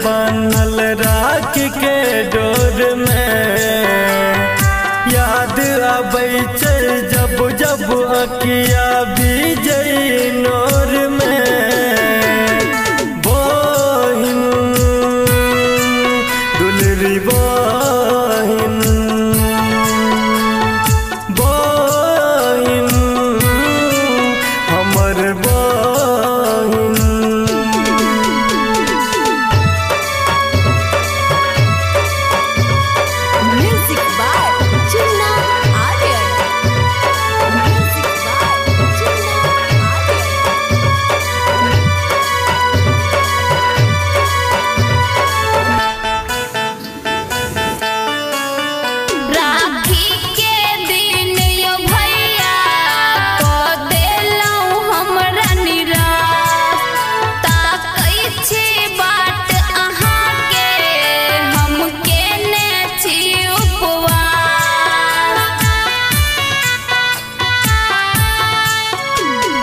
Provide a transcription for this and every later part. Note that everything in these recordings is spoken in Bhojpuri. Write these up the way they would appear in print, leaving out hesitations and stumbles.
बान्हल राख के डोर में याद आबै छै जब जब अखिया बीजै नोर में बहिन दुलरी बहिन बहिन हमर बहिन।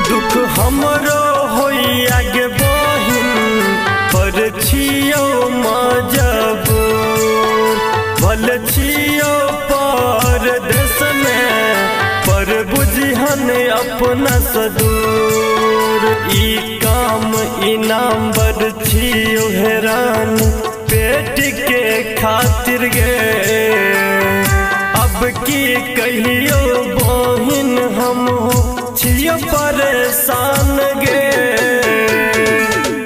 दुख हमरो होइया गे बहिन पर छियो मजबूर भल छियो परदेश में पर बुझहन अपना सदूर ई काम इनाम बड़ छियो हैरान पेट के खातिर गे अब की कहियो बहिन हम छियो परेशान गे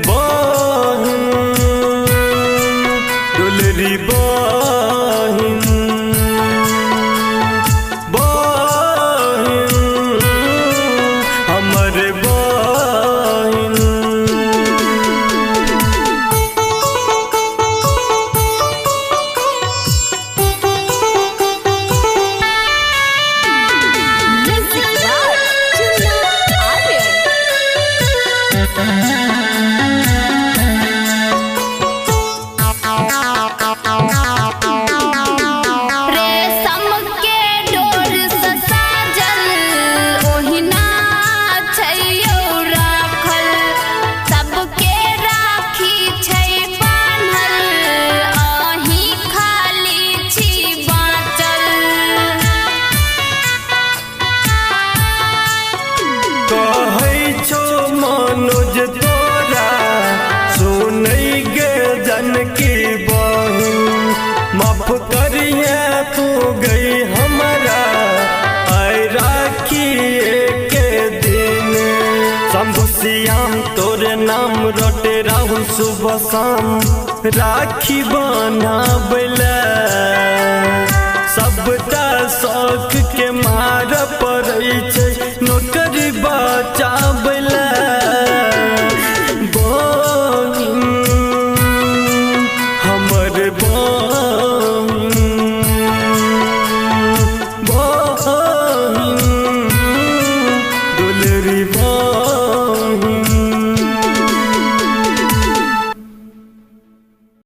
बहिन दुलरी बहिन बहिन हमर बहिन। मनोज तोरा सुनै गे जनकी बहिन माफ करिए तू गई हमारा आय राखी के दिन शंभु श्याम तोरे नाम रोटे राहुल सुबह शाम राखी बनाबैला सबटा शौक के मार पड़ै छै नौकरी बचा